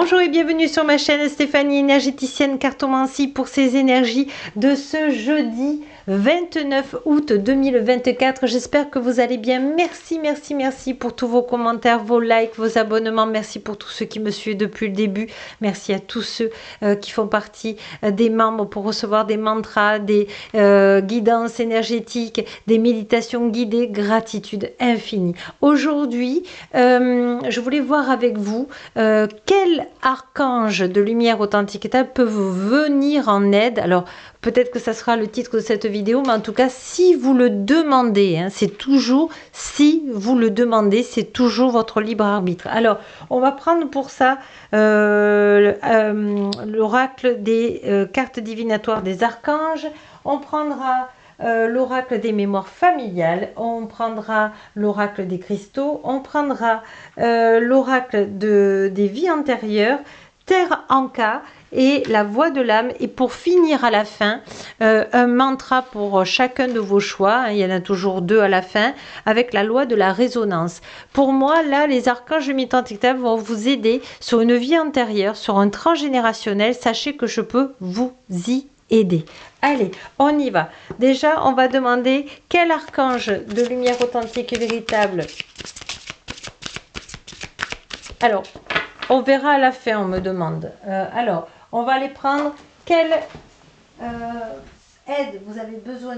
Bonjour et bienvenue sur ma chaîne Stéphanie énergéticienne cartomancie pour ces énergies de ce jeudi 29 août 2024. J'espère que vous allez bien. Merci pour tous vos commentaires, vos likes, vos abonnements. Merci pour tous ceux qui me suivent depuis le début. Merci à tous ceux qui font partie des membres pour recevoir des mantras, des guidances énergétiques, des méditations guidées. Gratitude infinie. Aujourd'hui, je voulais voir avec vous quel archange de lumière authentique étable peut vous venir en aide. Alors peut-être que ça sera le titre de cette vidéo, mais en tout cas si vous le demandez, hein, c'est toujours si vous le demandez, c'est toujours votre libre arbitre. Alors on va prendre pour ça l'oracle des cartes divinatoires des archanges. On prendra l'oracle des mémoires familiales, on prendra l'oracle des cristaux, on prendra l'oracle des vies antérieures, Terre Anka et la voix de l'âme, et pour finir à la fin un mantra pour chacun de vos choix, hein, il y en a toujours deux à la fin, avec la loi de la résonance. Pour moi là, les archanges mi-tentactables vont vous aider sur une vie antérieure, sur un transgénérationnel. Sachez que je peux vous y aider. Allez, on y va. Déjà, on va demander quel archange de lumière authentique et véritable. Alors, on verra à la fin, on me demande. Alors, on va aller prendre quelle aide vous avez besoin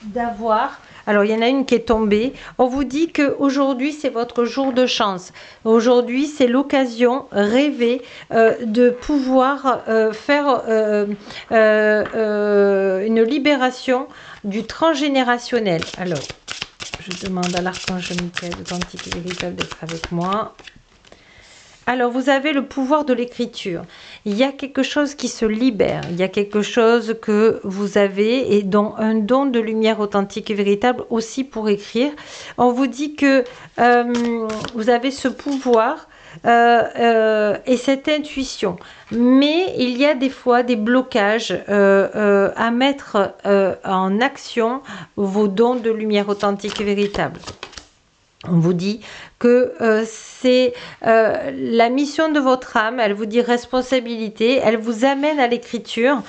d'avoir. Alors, il y en a une qui est tombée. On vous dit qu'aujourd'hui, c'est votre jour de chance. Aujourd'hui, c'est l'occasion rêvée de pouvoir faire une libération du transgénérationnel. Alors, je demande à l'archange Michael, authentique et véritable, d'être avec moi. Alors, vous avez le pouvoir de l'écriture. Il y a quelque chose qui se libère. Il y a quelque chose que vous avez et dont un don de lumière authentique et véritable aussi pour écrire. On vous dit que vous avez ce pouvoir et cette intuition. Mais il y a des fois des blocages à mettre en action vos dons de lumière authentique et véritable. On vous dit que c'est la mission de votre âme, elle vous dit responsabilité, elle vous amène à l'écriture.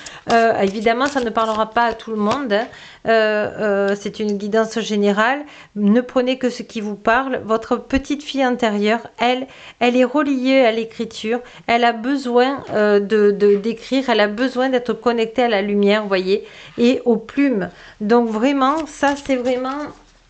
Évidemment, ça ne parlera pas à tout le monde, hein. C'est une guidance générale. Ne prenez que ce qui vous parle. Votre petite fille intérieure, elle est reliée à l'écriture. Elle a besoin d'écrire, elle a besoin d'être connectée à la lumière, vous voyez, et aux plumes. Donc vraiment, ça c'est vraiment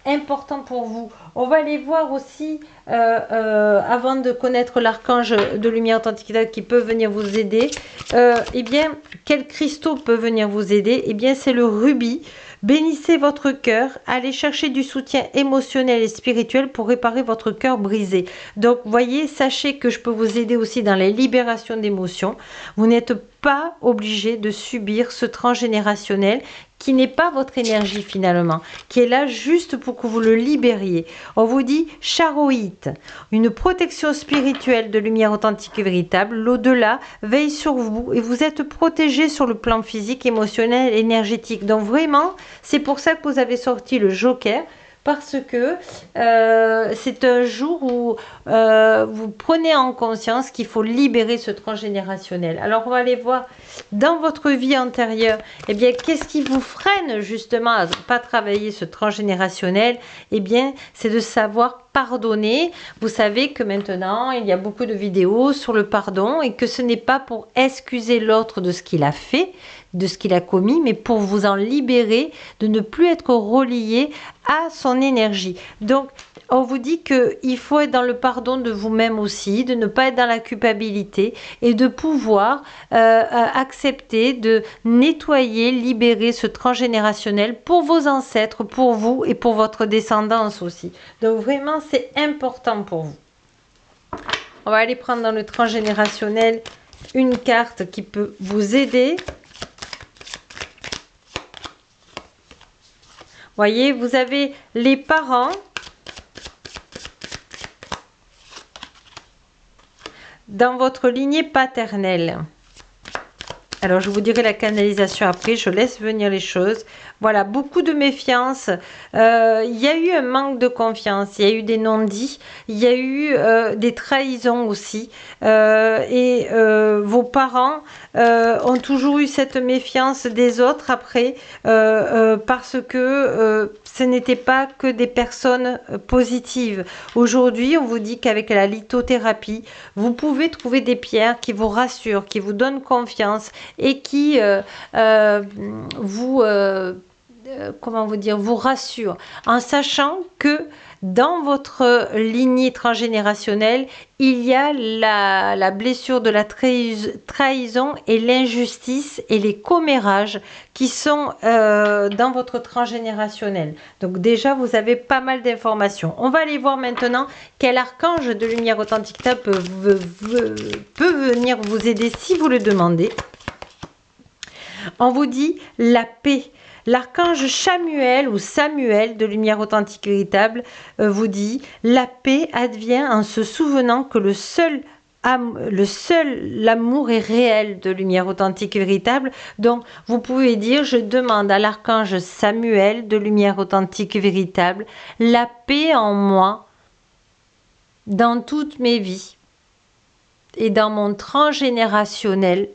important pour vous. On va aller voir aussi, avant de connaître l'archange de lumière authentique qui peut venir vous aider, eh bien, quel cristaux peut venir vous aider? Eh bien, c'est le rubis. Bénissez votre cœur, allez chercher du soutien émotionnel et spirituel pour réparer votre cœur brisé. Donc, voyez, sachez que je peux vous aider aussi dans la libération d'émotions. Vous n'êtes pas obligé de subir ce transgénérationnel qui n'est pas votre énergie finalement, qui est là juste pour que vous le libériez. On vous dit charoïte, une protection spirituelle de lumière authentique et véritable. L'au-delà veille sur vous et vous êtes protégé sur le plan physique, émotionnel, énergétique. Donc vraiment, c'est pour ça que vous avez sorti le Joker. Parce que c'est un jour où vous prenez en conscience qu'il faut libérer ce transgénérationnel. Alors on va aller voir dans votre vie antérieure, eh bien qu'est-ce qui vous freine justement à ne pas travailler ce transgénérationnel? Eh bien c'est de savoir pardonner. Vous savez que maintenant il y a beaucoup de vidéos sur le pardon et que ce n'est pas pour excuser l'autre de ce qu'il a fait, de ce qu'il a commis, mais pour vous en libérer, de ne plus être relié à son énergie. Donc on vous dit qu'il faut être dans le pardon de vous-même aussi, de ne pas être dans la culpabilité et de pouvoir accepter de nettoyer, libérer ce transgénérationnel pour vos ancêtres, pour vous et pour votre descendance aussi. Donc vraiment, c'est important pour vous. On va aller prendre dans le transgénérationnel une carte qui peut vous aider. Voyez, vous avez les parents. Dans votre lignée paternelle. Alors, je vous dirai la canalisation après. Je laisse venir les choses. Voilà, beaucoup de méfiance. Il y a eu un manque de confiance. Il y a eu des non-dits. Il y a eu des trahisons aussi. Vos parents ont toujours eu cette méfiance des autres après parce que ce n'était pas que des personnes positives. Aujourd'hui, on vous dit qu'avec la lithothérapie, vous pouvez trouver des pierres qui vous rassurent, qui vous donnent confiance et qui comment vous dire, vous rassure en sachant que dans votre lignée transgénérationnelle, il y a la blessure de la trahison et l'injustice et les commérages qui sont dans votre transgénérationnel. Donc déjà, vous avez pas mal d'informations. On va aller voir maintenant quel archange de lumière authentique peut venir vous aider si vous le demandez. On vous dit la paix. L'archange Chamuel ou Samuel de lumière authentique véritable vous dit la paix advient en se souvenant que le seul l'amour est réel de lumière authentique véritable. Donc vous pouvez dire je demande à l'archange Samuel de lumière authentique véritable la paix en moi dans toutes mes vies et dans mon transgénérationnel.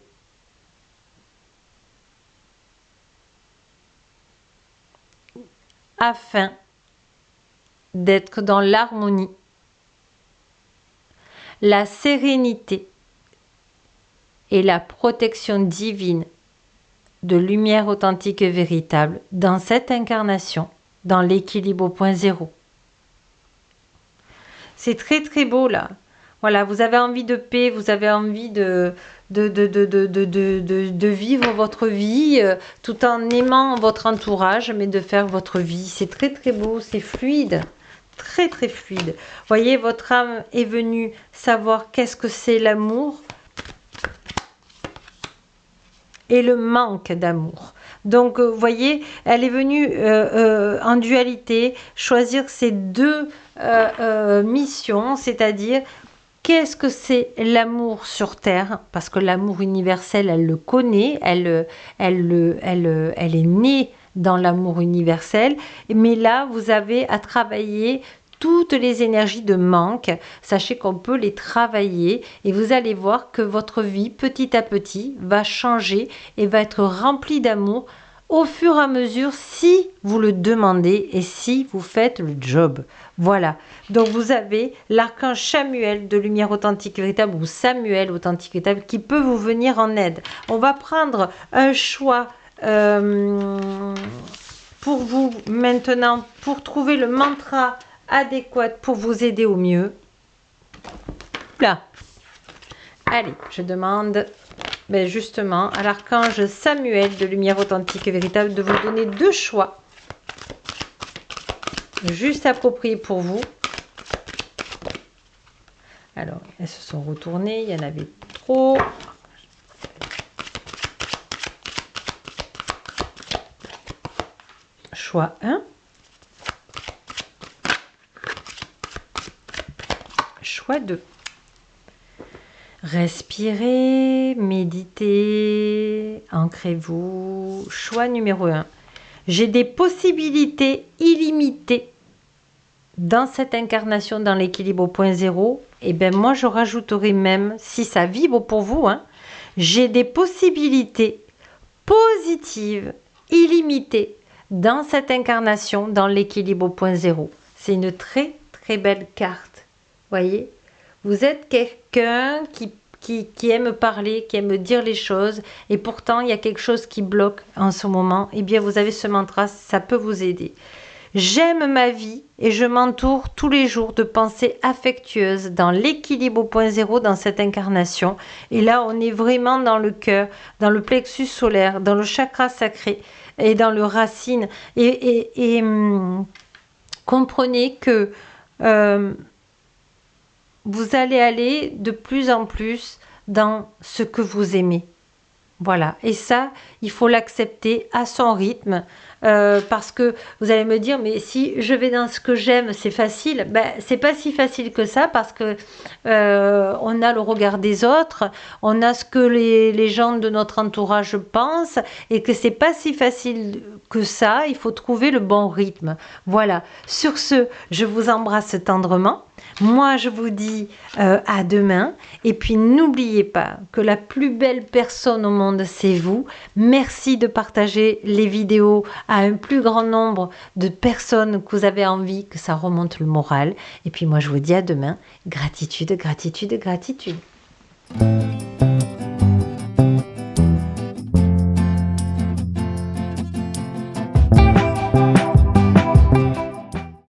Afin d'être dans l'harmonie, la sérénité et la protection divine de lumière authentique et véritable dans cette incarnation, dans l'équilibre au point zéro. C'est très très beau là. Voilà, vous avez envie de paix, vous avez envie de vivre votre vie tout en aimant votre entourage, mais de faire votre vie. C'est très très beau, c'est fluide, très très fluide. Voyez, votre âme est venue savoir qu'est-ce que c'est l'amour et le manque d'amour. Donc, vous voyez, elle est venue en dualité choisir ces deux missions, c'est-à-dire qu'est-ce que c'est l'amour sur Terre? Parce que l'amour universel, elle le connaît, elle est née dans l'amour universel. Mais là, vous avez à travailler toutes les énergies de manque. Sachez qu'on peut les travailler et vous allez voir que votre vie, petit à petit, va changer et va être remplie d'amour au fur et à mesure si vous le demandez et si vous faites le job. Voilà, donc vous avez l'archange Chamuel de lumière authentique véritable ou Samuel authentique véritable qui peut vous venir en aide. On va prendre un choix pour vous maintenant pour trouver le mantra adéquat pour vous aider au mieux. Là, allez, je demande justement à l'archange Samuel de lumière authentique et véritable de vous donner deux choix juste appropriés pour vous. Alors, elles se sont retournées, il y en avait trop. Choix 1. Choix 2. Respirez, méditez, ancrez-vous. Choix numéro 1. J'ai des possibilités illimitées dans cette incarnation, dans l'équilibre au point zéro. Et bien moi, je rajouterai même, si ça vibre pour vous, j'ai des possibilités positives, illimitées, dans cette incarnation, dans l'équilibre au point zéro. C'est une très, très belle carte. Voyez ? Vous êtes quelqu'un qui aime parler, qui aime dire les choses, et pourtant il y a quelque chose qui bloque en ce moment. Eh bien, vous avez ce mantra, ça peut vous aider. J'aime ma vie et je m'entoure tous les jours de pensées affectueuses dans l'équilibre au point zéro dans cette incarnation. Et là, on est vraiment dans le cœur, dans le plexus solaire, dans le chakra sacré et dans le racine. Et comprenez que vous allez aller de plus en plus dans ce que vous aimez. Voilà, et ça, il faut l'accepter à son rythme, parce que vous allez me dire, mais si je vais dans ce que j'aime, c'est facile. Ben, c'est pas si facile que ça, parce que on a le regard des autres, on a ce que les gens de notre entourage pensent, et que c'est pas si facile que ça. Il faut trouver le bon rythme. Voilà. Sur ce, je vous embrasse tendrement. Moi, je vous dis à demain. Et puis, n'oubliez pas que la plus belle personne au monde, c'est vous. Merci de partager les vidéos à un plus grand nombre de personnes que vous avez envie que ça remonte le moral. Et puis, moi, je vous dis à demain. Gratitude, gratitude, gratitude.